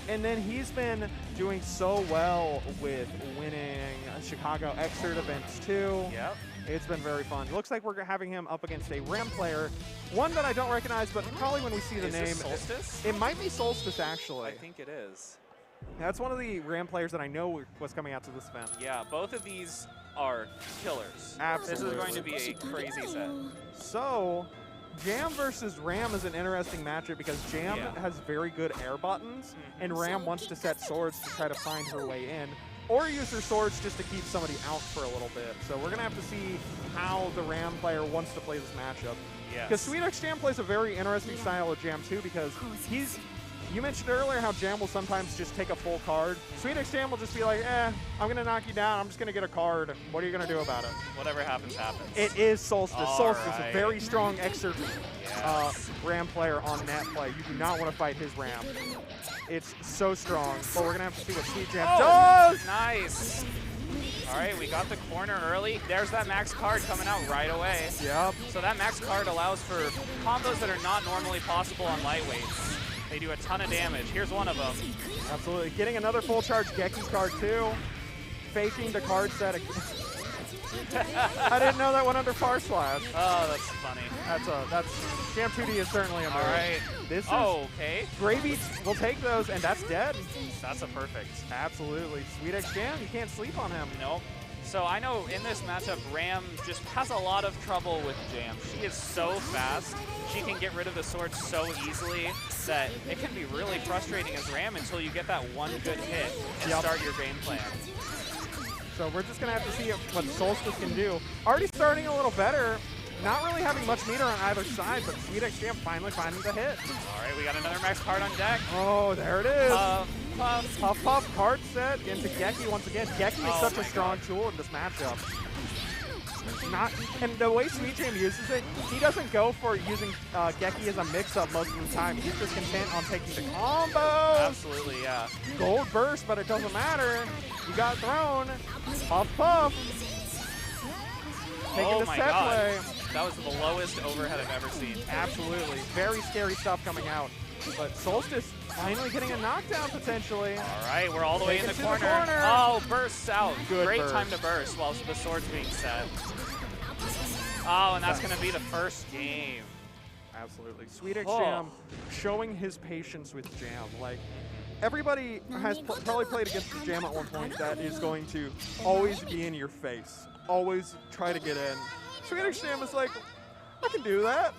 And then he's been doing so well with winning GGXrd events too. Yep. It's been very fun. Looks like we're having him up against a Ram player, one that I don't recognize, but probably when we see the Is name. this Solstice? It might be Solstice, actually. I think it is. That's one of the Ram players that I know was coming out to this event. Yeah, both of these are killers. Absolutely. This is going to be a crazy set. So, Jam versus Ram is an interesting matchup because Jam has very good air buttons, and Ram wants to set swords to try to find her way in, or use her swords just to keep somebody out for a little bit. So we're going to have to see how the Ram player wants to play this matchup. Because sweetxjam plays a very interesting style of Jam too, because you mentioned earlier how Jam will sometimes just take a full card. sweetxjam will just be like, I'm going to knock you down. I'm just going to get a card. What are you going to do about it? Whatever happens, happens. It is Solstice. Solstice, Right. a very strong Xrd Ram player on net play. You do not want to fight his Ram. It's so strong, but we're going to have to see what sweetxjam does. Nice. All right, we got the corner early. There's that max card coming out right away. Yep. So that max card allows for combos that are not normally possible on lightweights. They do a ton of damage. Here's one of them. Absolutely. Getting another full charge Geki card too. Faking the card set again. I didn't know that went under Far Slash. Oh, that's funny. That's Jam 2D is certainly a move. All right. This is okay. Gravy will take those, and that's dead. That's a perfect. Absolutely. sweetxjam, you can't sleep on him. Nope. So I know in this matchup, Ram just has a lot of trouble with Jam. She is so fast. She can get rid of the sword so easily that it can be really frustrating as Ram until you get that one good hit and start your game plan. So we're just going to have to see what Solstice can do. Already starting a little better. Not really having much meter on either side, but sweetxjam finally finding the hit. All right, we got another max card on deck. Oh, there it is. Puff. Puff card set into Geki once again. Geki is such a strong tool in this matchup. And the way sweetxjam uses it, he doesn't go for using Geki as a mix-up most of the time. He's just content on taking the combos. Absolutely, yeah. Gold burst, but it doesn't matter. You got thrown. Puff. Taking the set play. That was the lowest overhead I've ever seen. Absolutely. Very scary stuff coming out. But Solstice finally getting a knockdown potentially. All right, we're all the way in the corner. Oh, bursts out. Great time to burst while the sword's being set. Oh, and that's going to be the first game. Absolutely. sweetxjam showing his patience with Jam. Like, everybody has probably played against the Jam at one point that is going to always be in your face. Always try to get in. sweetxjam is like, I can do that.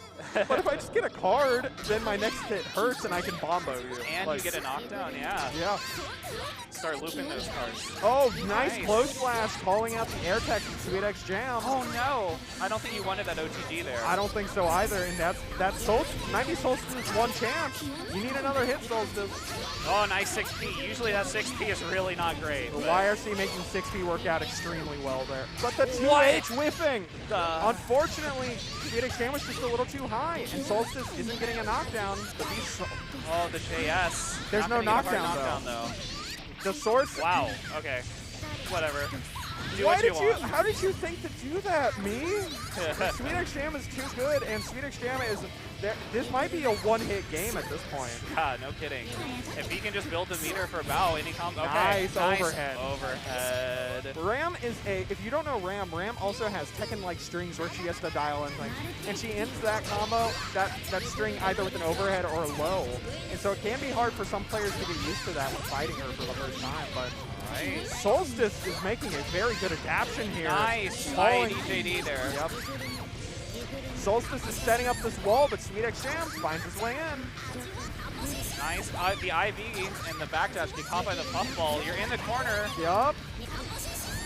But if I just get a card, then my next hit hurts and I can bombo you. And like, you get a knockdown, yeah. Start looping those cards. Oh, nice close flash calling out the air tech from sweetxjam. Oh no, I don't think you wanted that OTG there. I don't think so either, and that's Solstice. 90 Solstice's one chance. You need another hit, Solstice. Oh, nice 6P. Usually that 6P is really not great. The YRC making 6P work out extremely well there. But the 2H whiffing. Unfortunately, sweetxjam was just a little too high, and Solstice isn't getting a knockdown. Oh, the JS. There's no knockdown though. The swords. Wow. Okay. Whatever. How did you think to do that, me? sweetxjam is too good, and sweetxjam is. This might be a one-hit game at this point. Yeah, no kidding. If he can just build the meter for Bao, any combo. Okay, nice overhead. Overhead. Ram is if you don't know Ram also has Tekken-like strings where she has to dial in things. And she ends that combo, that string either with an overhead or a low. And so it can be hard for some players to get used to that when fighting her for the first time. But Solstice is making a very good adaptation here. Nice. IDJD there. Yep. Solstice is setting up this wall, but sweetxjam finds his way in. Nice. The IV and the backdash get caught by the puffball. You're in the corner. Yup.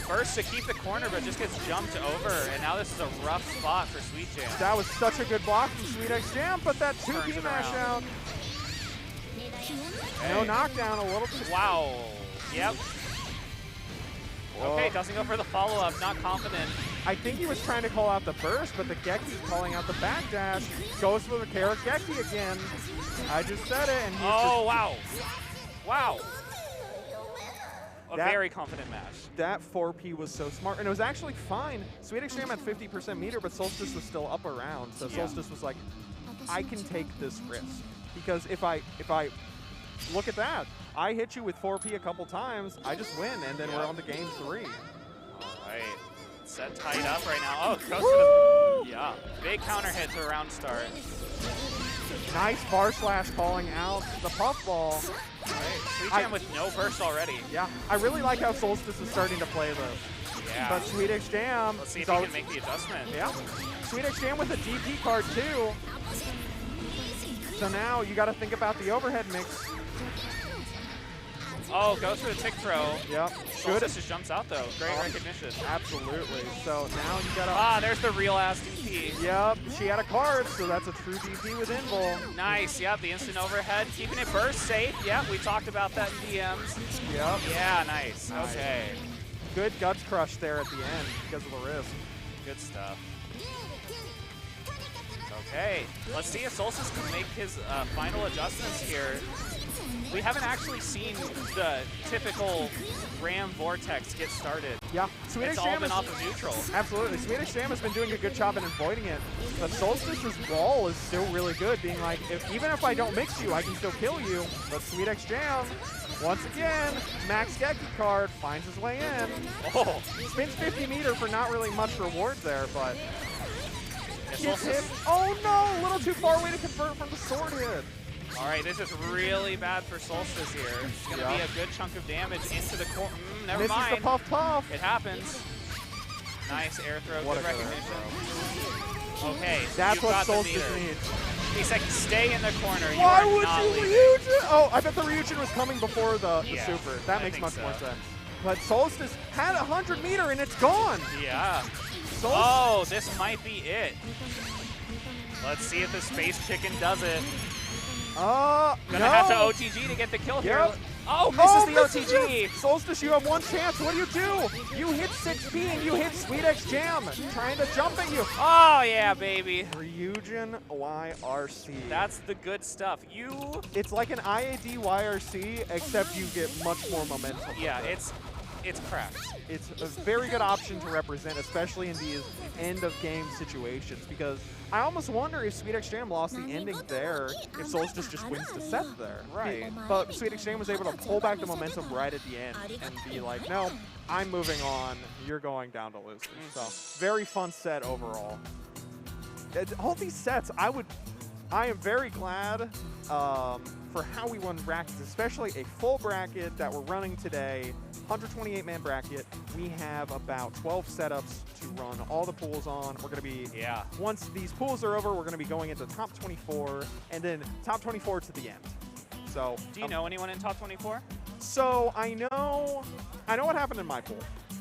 First to keep the corner, but just gets jumped over. And now this is a rough spot for sweetxjam. That was such a good block from sweetxjam, but that 2P mash out. No knockdown, a little bit. Wow. Yep. Okay, doesn't go for the follow-up, not confident. I think he was trying to call out the burst, but the Geki calling out the backdash. Goes for the carrot Geki again. I just said it, and he's wow. Wow. A very confident match. That 4P was so smart, and it was actually fine. sweetxjam had 50% meter, but Solstice was still up around, so Solstice was like, I can take this risk. Because if I look at that. I hit you with 4P a couple times. I just win, and then we're on to game 3. All right. Set tied up right now. Oh, goes to the, yeah. Big counter hit to round start. Nice bar slash calling out the puffball. Right. sweetxjam with no burst already. Yeah, I really like how Solstice is starting to play this. Yeah. But sweetxjam. Let's see if he can make the adjustment. Yeah. sweetxjam with a DP card too. So now you got to think about the overhead mix. Oh, goes for the tick throw. Yep. Solstice just jumps out though. Great recognition. Absolutely. So now you got to. Ah, there's the real ass DP. Yep. She had a card, so that's a true DP with invul. Nice. Yep. The instant overhead, keeping it burst safe. Yep. We talked about that in DMs. Yep. Yeah. Nice. Okay. Good guts crush there at the end because of the risk. Good stuff. Okay. Let's see if Solstice can make his final adjustments here. We haven't actually seen the typical Ram Vortex get started. Yeah, It's all been off of neutral. Absolutely. sweetxjam has been doing a good job in avoiding it. But Solstice's wall is still really good, being like, even if I don't mix you, I can still kill you. But sweetxjam, once again, max Geki card, finds his way in. Oh. Spins 50 meter for not really much reward there, but gets Solstice. hit. Oh no, a little too far away to convert from the sword hit. All right, this is really bad for Solstice here. It's going to be a good chunk of damage into the corner. Never Misses mind. the puff. It happens. Nice air throw, What good a good air recognition. Okay, That's you've what got the Solstice meter. needs. He said, stay in the corner. You Why are would not you leaving. Ryujin? Oh, I bet the Ryujin was coming before the super. That I makes think much more so. sense. But Solstice had 100 meter and it's gone. Yeah. Solstice. Oh, this might be it. Let's see if the Space Chicken does it. Gonna No. have to OTG to get the kill here. Yep. Oh, misses the OTG. it. Solstice, you have one chance. What do? You hit 6P and you hit sweetxjam trying to jump at you. Oh, yeah, baby. Ryujin YRC. That's the good stuff. It's like an IAD YRC, except you get much more momentum. Yeah, it's cracked. It's a very good option to represent, especially in these end-of-game situations, because I almost wonder if sweetxjam lost the ending there, if Solstice just wins the set there. Right. But sweetxjam was able to pull back the momentum right at the end and be like, no, I'm moving on. You're going down to losers. So very fun set overall. All these sets, I am very glad for how we won brackets, especially a full bracket that we're running today. 128-man bracket. We have about 12 setups to run all the pools on. We're going to be, once these pools are over, we're going to be going into top 24 and then top 24 to the end. So, do you know anyone in top 24? So I know what happened in my pool.